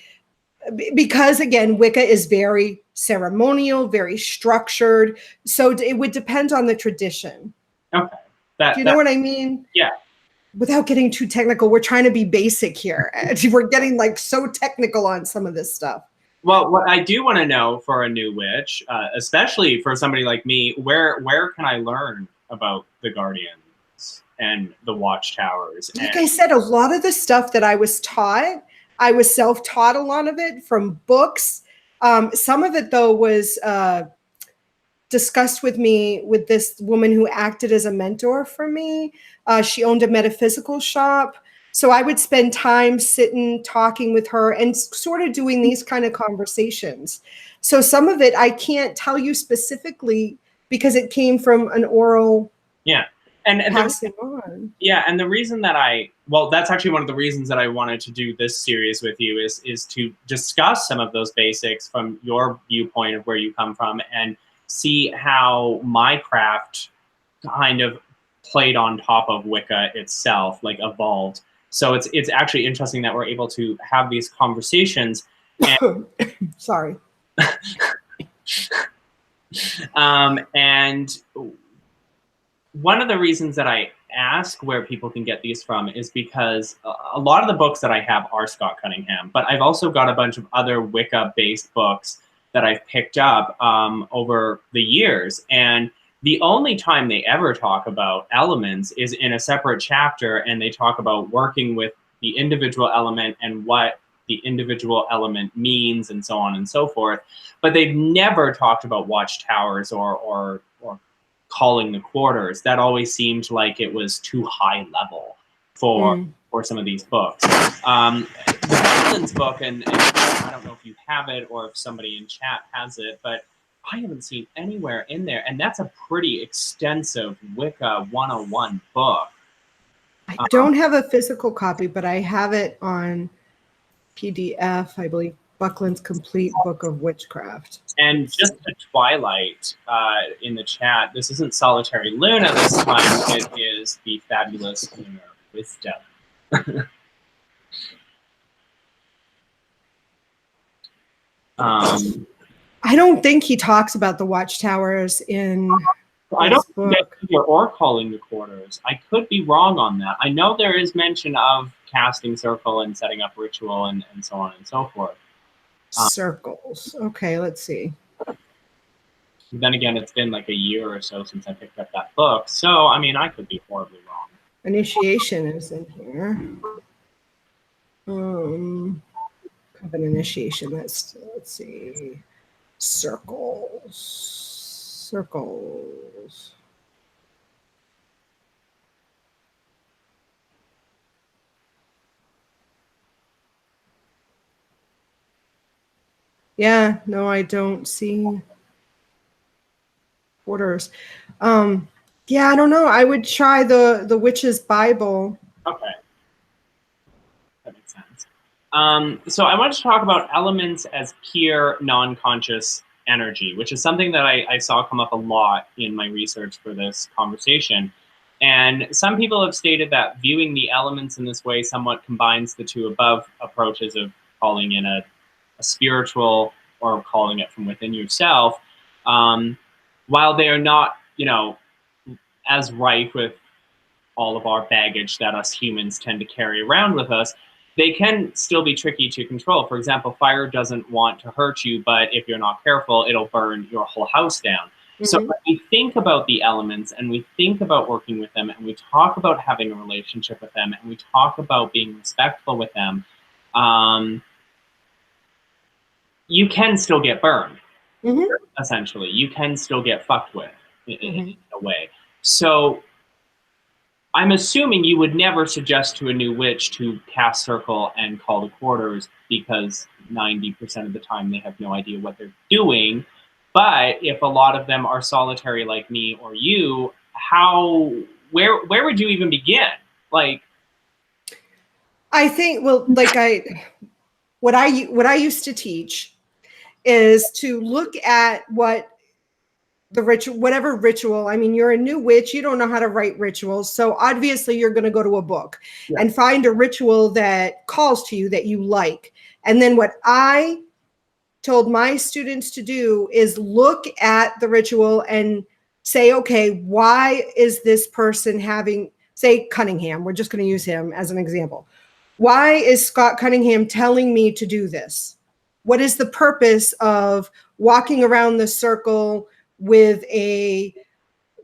because, again, Wicca is very ceremonial, very structured. So it would depend on the tradition. Okay. Do you know what I mean? Yeah. Without getting too technical, we're trying to be basic here. We're getting like so technical on some of this stuff. Well, what I do want to know for a new witch, especially for somebody like me, where can I learn about the guardians and the watchtowers? Like I said, a lot of the stuff that I was taught, I was self-taught a lot of it from books. Some of it, though, was discussed with me with this woman who acted as a mentor for me. She owned a metaphysical shop. So I would spend time sitting, talking with her and sort of doing these kind of conversations. So some of it I can't tell you specifically because it came from an oral and passing on. Yeah, and the reason that that's actually one of the reasons that I wanted to do this series with you is to discuss some of those basics from your viewpoint of where you come from and see how my craft kind of played on top of Wicca itself, like evolved. So it's actually interesting that we're able to have these conversations. And, sorry. And one of the reasons that I ask where people can get these from is because a lot of the books that I have are Scott Cunningham, but I've also got a bunch of other Wicca-based books that I've picked up over the years. And the only time they ever talk about elements is in a separate chapter, and they talk about working with the individual element and what the individual element means and so on and so forth. But they've never talked about watchtowers or calling the quarters. That always seemed like it was too high level for some of these books. The Coven's book, and I don't know if you have it or if somebody in chat has it, but I haven't seen anywhere in there. And that's a pretty extensive Wicca 101 book. I don't have a physical copy, but I have it on PDF, I believe. Buckland's Complete Book of Witchcraft. And just to Twilight in the chat, this isn't Solitary Luna this time, it is the Fabulous Lunar Wisdom. I don't think he talks about the watchtowers in I don't book. think or calling the quarters. I could be wrong on that. I know there is mention of casting circle and setting up ritual and so on and so forth. Circles. Okay, let's see. Then again, it's been like a year or so since I picked up that book. So, I mean, I could be horribly wrong. Initiation is in here. Coven initiation. Let's see. Circles. Circles. Yeah, no, I don't see quarters. Yeah, I don't know. I would try the Witch's Bible. Okay. That makes sense. So I wanted to talk about elements as pure, non-conscious energy, which is something that I saw come up a lot in my research for this conversation. And some people have stated that viewing the elements in this way somewhat combines the two above approaches of calling in a spiritual or calling it from within yourself, while they are not, as rife with all of our baggage that us humans tend to carry around with us, they can still be tricky to control. For example, fire doesn't want to hurt you, but if you're not careful, it'll burn your whole house down. Mm-hmm. So when we think about the elements and we think about working with them and we talk about having a relationship with them and we talk about being respectful with them, you can still get burned, essentially. You can still get fucked with in a way. So I'm assuming you would never suggest to a new witch to cast circle and call the quarters because 90% of the time they have no idea what they're doing. But if a lot of them are solitary like me or you, where would you even begin? Like, I think, well, like what I used to teach is to look at what the ritual, whatever ritual. I mean, you're a new witch, you don't know how to write rituals, so obviously you're going to go to a book and find a ritual that calls to you that you like. And then what I told my students to do is look at the ritual and say, okay, why is this person having, say Cunningham, we're just going to use him as an example. Why is Scott Cunningham telling me to do this? What is the purpose of walking around the circle with a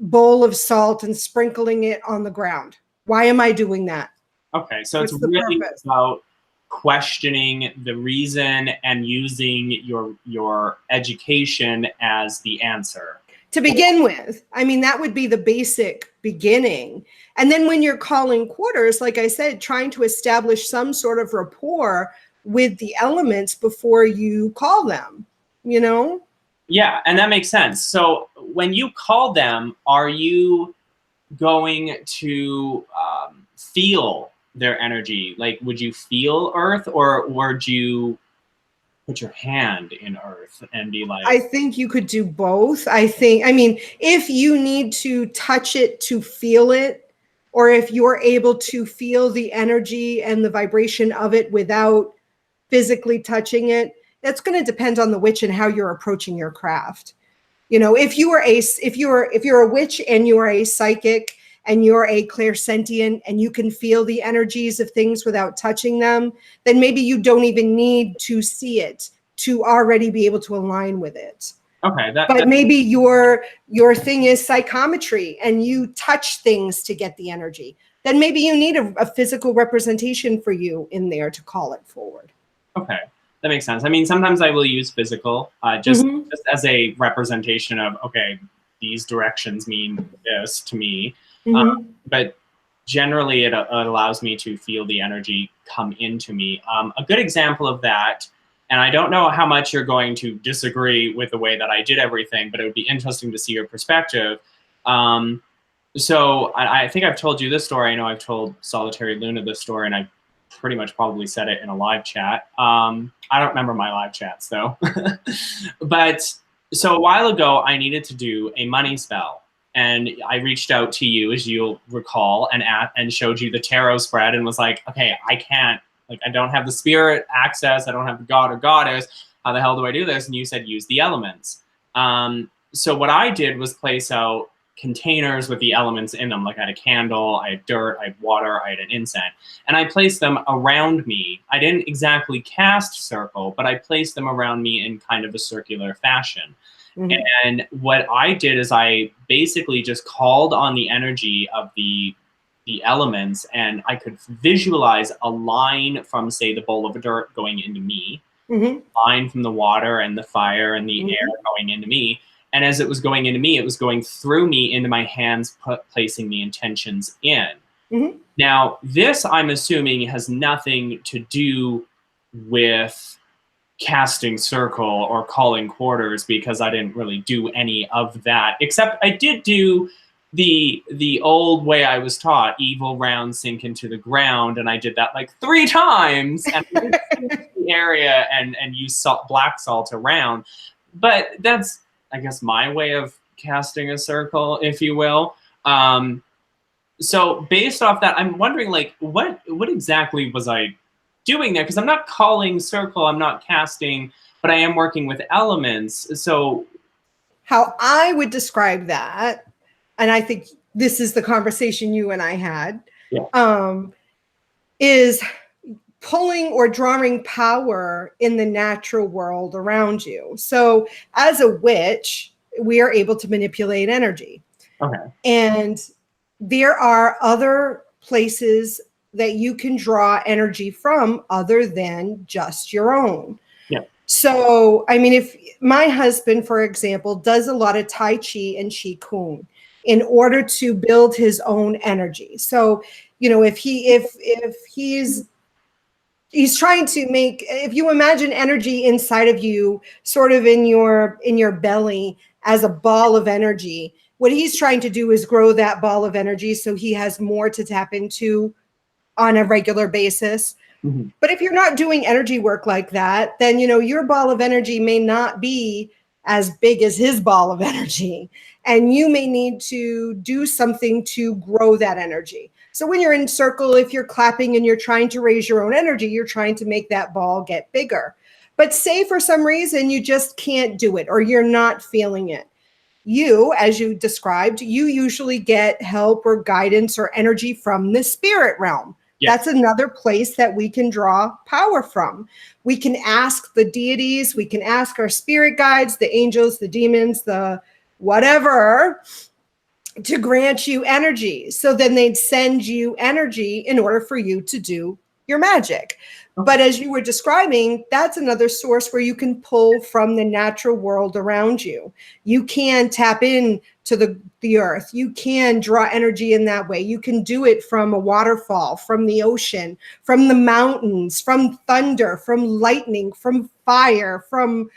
bowl of salt and sprinkling it on the ground? Why am I doing that? Okay, so it's really about questioning the reason and using your education as the answer. To begin with, I mean, that would be the basic beginning. And then when you're calling quarters, like I said, trying to establish some sort of rapport with the elements before you call them, Yeah, and that makes sense. So when you call them, are you going to feel their energy? Like, would you feel earth, or would you put your hand in earth and be like... I think you could do both. I mean, if you need to touch it to feel it, or if you're able to feel the energy and the vibration of it without physically touching it, that's going to depend on the witch and how you're approaching your craft. If you're a witch and you are a psychic and you're a clairsentient and you can feel the energies of things without touching them, then maybe you don't even need to see it to already be able to align with it. Okay. But maybe your thing is psychometry and you touch things to get the energy. Then maybe you need a physical representation for you in there to call it forward. Okay. That makes sense. I mean, sometimes I will use physical just as a representation of, okay, these directions mean this to me. But generally, it allows me to feel the energy come into me. A good example of that, and I don't know how much you're going to disagree with the way that I did everything, but it would be interesting to see your perspective. So I think I've told you this story. I know I've told Solitary Luna this story, and I've pretty much probably said it in a live chat. I don't remember my live chats though. But so a while ago, I needed to do a money spell. And I reached out to you, as you'll recall, and showed you the tarot spread and was like, okay, I can't, like, I don't have the spirit access. I don't have the god or goddess. How the hell do I do this? And you said, use the elements. So what I did was place out containers with the elements in them. Like I had a candle, I had dirt, I had water, I had an incense. And I placed them around me. I didn't exactly cast circle, but I placed them around me in kind of a circular fashion. Mm-hmm. And what I did is I basically just called on the energy of the elements, and I could visualize a line from, say, the bowl of dirt going into me, mm-hmm. line from the water and the fire and the mm-hmm. air going into me. And as it was going into me, it was going through me into my hands, placing the intentions in. Mm-hmm. Now, this, I'm assuming, has nothing to do with casting circle or calling quarters, because I didn't really do any of that, except I did do the old way I was taught, evil round sink into the ground, and I did that like 3 times and the area and use black salt around. But that's, I guess, my way of casting a circle, if you will. So based off that, I'm wondering, like, what exactly was I doing there? Because I'm not calling circle, I'm not casting, but I am working with elements. So how I would describe that, and I think this is the conversation you and I had, is pulling or drawing power in the natural world around you. So as a witch, we are able to manipulate energy. Okay. And there are other places that you can draw energy from other than just your own. Yeah. So, I mean, if my husband, for example, does a lot of Tai Chi and Qigong in order to build his own energy. So, you know, if he's trying to make, if you imagine energy inside of you, sort of in your belly as a ball of energy, what he's trying to do is grow that ball of energy so he has more to tap into on a regular basis. Mm-hmm. But if you're not doing energy work like that, then, you know, your ball of energy may not be as big as his ball of energy. And you may need to do something to grow that energy. So when you're in circle, if you're clapping and you're trying to raise your own energy, you're trying to make that ball get bigger. But say for some reason you just can't do it or you're not feeling it. You, as you described, you usually get help or guidance or energy from the spirit realm. Yes. That's another place that we can draw power from. We can ask the deities, we can ask our spirit guides, the angels, the demons, the whatever, to grant you energy. So then they'd send you energy in order for you to do your magic. But as you were describing, that's another source where you can pull from the natural world around you. You can tap in to the earth. You can draw energy in that way. You can do it from a waterfall, from the ocean, from the mountains, from thunder, from lightning, from fire, from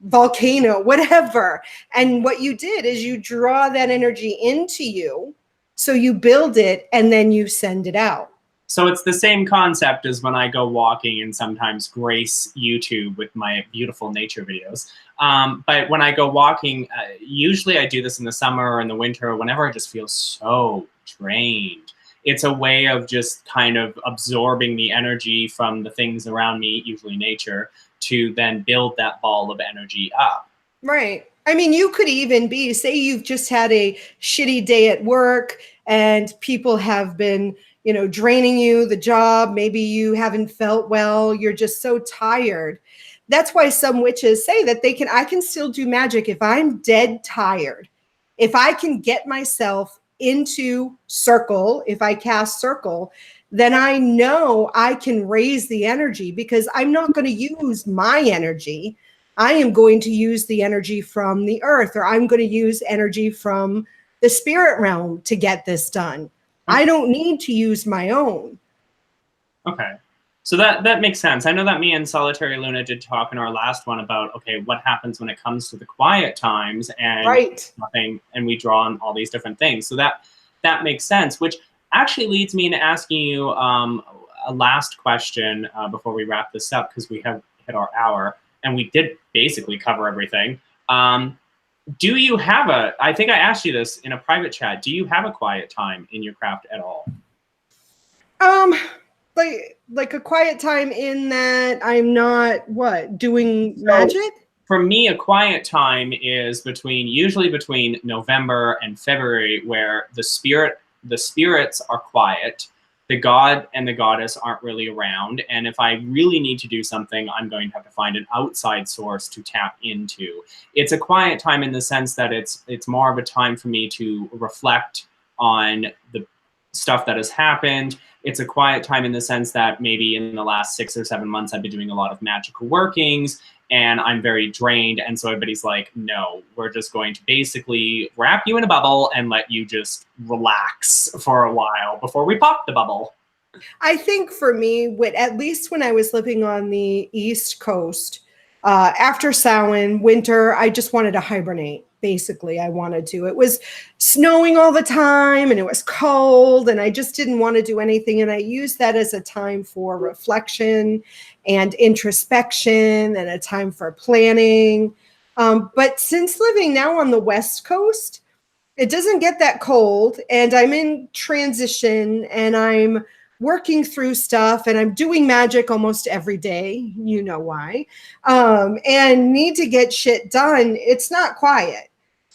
volcano, whatever. And what you did is you draw that energy into you. So you build it and then you send it out. So it's the same concept as when I go walking and sometimes grace YouTube with my beautiful nature videos. But when I go walking, usually I do this in the summer or in the winter, or whenever I just feel so drained. It's a way of just kind of absorbing the energy from the things around me, usually nature, to then build that ball of energy up. Right. I mean, you could even be, say you've just had a shitty day at work and people have been, you know, draining you, the job, maybe you haven't felt well, you're just so tired. That's why some witches say that I can still do magic if I'm dead tired. If I can get myself into circle, if I cast circle, then I know I can raise the energy because I'm not going to use my energy. I am going to use the energy from the earth, or I'm going to use energy from the spirit realm to get this done. I don't need to use my own. Okay. So that makes sense. I know that me and Solitary Luna did talk in our last one about, okay, what happens when it comes to the quiet times and nothing, and we draw on all these different things. So that makes sense, which actually leads me into asking you, a last question before we wrap this up, because we have hit our hour and we did basically cover everything. Do you have I think I asked you this in a private chat, do you have a quiet time in your craft at all? Like a quiet time in that I'm not doing magic? For me, a quiet time is usually between November and February, where the spirits are quiet. The god and the goddess aren't really around. And if I really need to do something, I'm going to have to find an outside source to tap into. It's a quiet time in the sense that it's more of a time for me to reflect on the stuff that has happened. It's a quiet time in the sense that maybe in the last 6 or 7 months, I've been doing a lot of magical workings and I'm very drained. And so everybody's like, no, we're just going to basically wrap you in a bubble and let you just relax for a while before we pop the bubble. I think for me, at least when I was living on the East Coast, after Samhain, winter, I just wanted to hibernate. Basically, I wanted to. It was snowing all the time and it was cold and I just didn't want to do anything. And I used that as a time for reflection and introspection and a time for planning. But since living now on the West Coast, it doesn't get that cold and I'm in transition and I'm working through stuff and I'm doing magic almost every day. You know why. And need to get shit done. It's not quiet.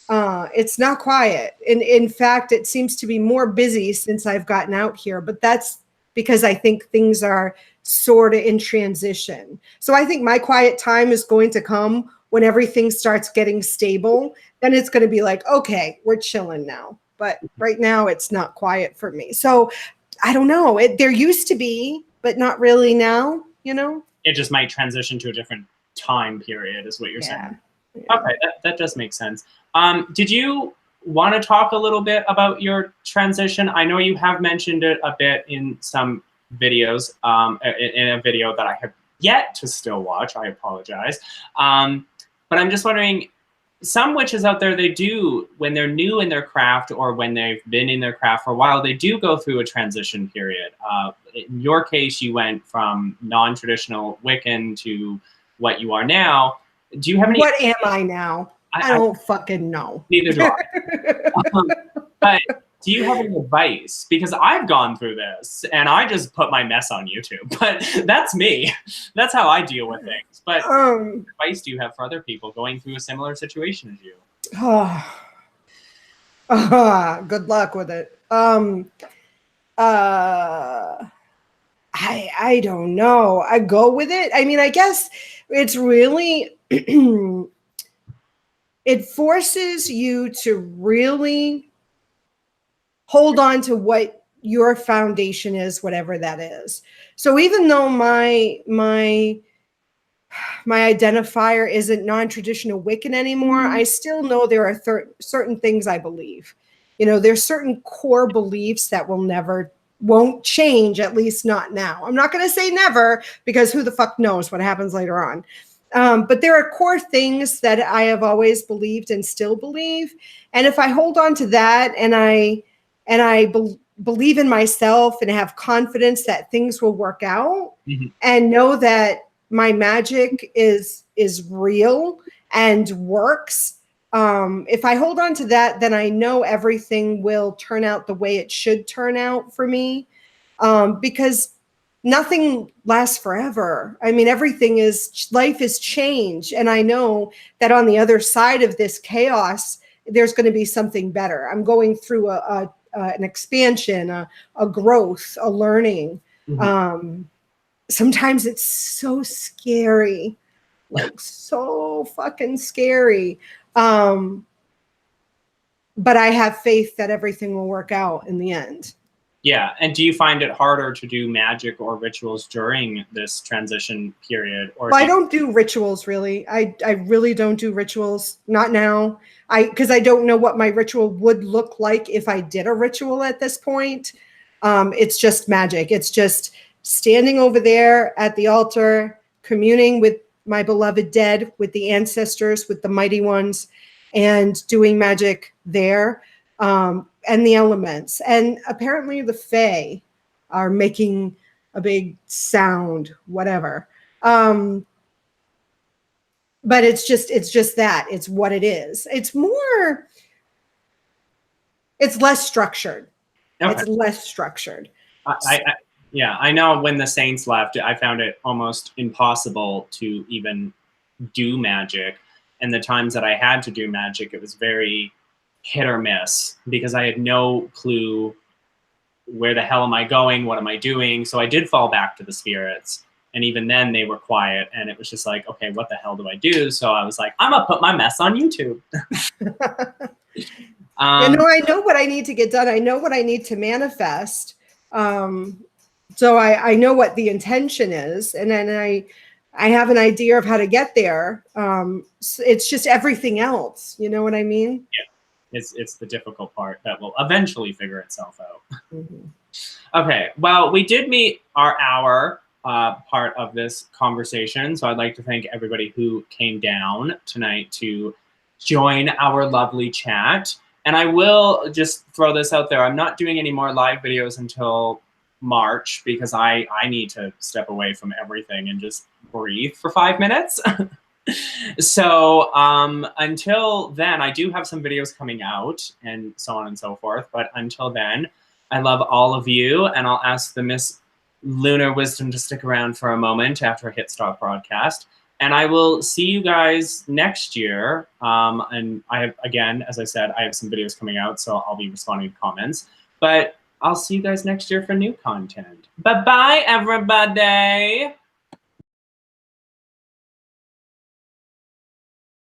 It's not quiet. And in fact, it seems to be more busy since I've gotten out here, but that's because I think things are sort of in transition. So I think my quiet time is going to come when everything starts getting stable. Then it's going to be like, okay, we're chilling now. But right now it's not quiet for me. So I don't know. There used to be, but not really now, you know? It just might transition to a different time period is what you're saying. Yeah. Okay, that does make sense. Did you want to talk a little bit about your transition? I know you have mentioned it a bit in some videos, in a video that I have yet to still watch. I apologize. But I'm just wondering, some witches out there, they do, when they're new in their craft or when they've been in their craft for a while, they do go through a transition period. In your case, you went from non-traditional Wiccan to what you are now. Do you have any... What am I now? I don't fucking know. Neither do I. But do you have any advice? Because I've gone through this and I just put my mess on YouTube. But that's me. That's how I deal with things. But what advice do you have for other people going through a similar situation as you? Good luck with it. I don't know. I go with it. I mean, I guess it's really... it forces you to really hold on to what your foundation is, whatever that is. So even though my identifier isn't non-traditional Wiccan anymore, I still know there are certain things I believe. You know, there's certain core beliefs that won't change, at least not now. I'm not going to say never, because who the fuck knows what happens later on. But there are core things that I have always believed and still believe. And if I hold on to that and I believe in myself and have confidence that things will work out, and know that my magic is real and works, if I hold on to that, then I know everything will turn out the way it should turn out for me, because nothing lasts forever. I mean, life is change. And I know that on the other side of this chaos, there's going to be something better. I'm going through an expansion, a growth, a learning. Sometimes it's so scary, like so fucking scary. But I have faith that everything will work out in the end. Yeah. And do you find it harder to do magic or rituals during this transition period? Or I don't do rituals, really. I really don't do rituals. Not now. Because I don't know what my ritual would look like if I did a ritual at this point. It's just magic. It's just standing over there at the altar, communing with my beloved dead, with the ancestors, with the mighty ones, and doing magic there. And the elements. And apparently the Fae are making a big sound, whatever. But it's just that. It's what it is. It's less structured. Okay. It's less structured. Yeah, I know when the Saints left, I found it almost impossible to even do magic. And the times that I had to do magic, it was very hit or miss because I had no clue where the hell am I going? What am I doing? So I did fall back to the spirits. And even then they were quiet. And it was just like, okay, what the hell do I do? So I was like, I'm going to put my mess on YouTube. I know what I need to get done. I know what I need to manifest. So I know what the intention is. And then I have an idea of how to get there. It's just everything else. You know what I mean? Yeah. It's the difficult part that will eventually figure itself out. Okay, well, we did meet our hour part of this conversation, so I'd like to thank everybody who came down tonight to join our lovely chat. And I will just throw this out there. I'm not doing any more live videos until March because I need to step away from everything and just breathe for 5 minutes. So until then, I do have some videos coming out and so on and so forth. But until then, I love all of you. And I'll ask the Miss Lunar Wisdom to stick around for a moment after I hit stop broadcast. And I will see you guys next year. And I have, again, as I said, I have some videos coming out, so I'll be responding to comments. But I'll see you guys next year for new content. Bye-bye, everybody.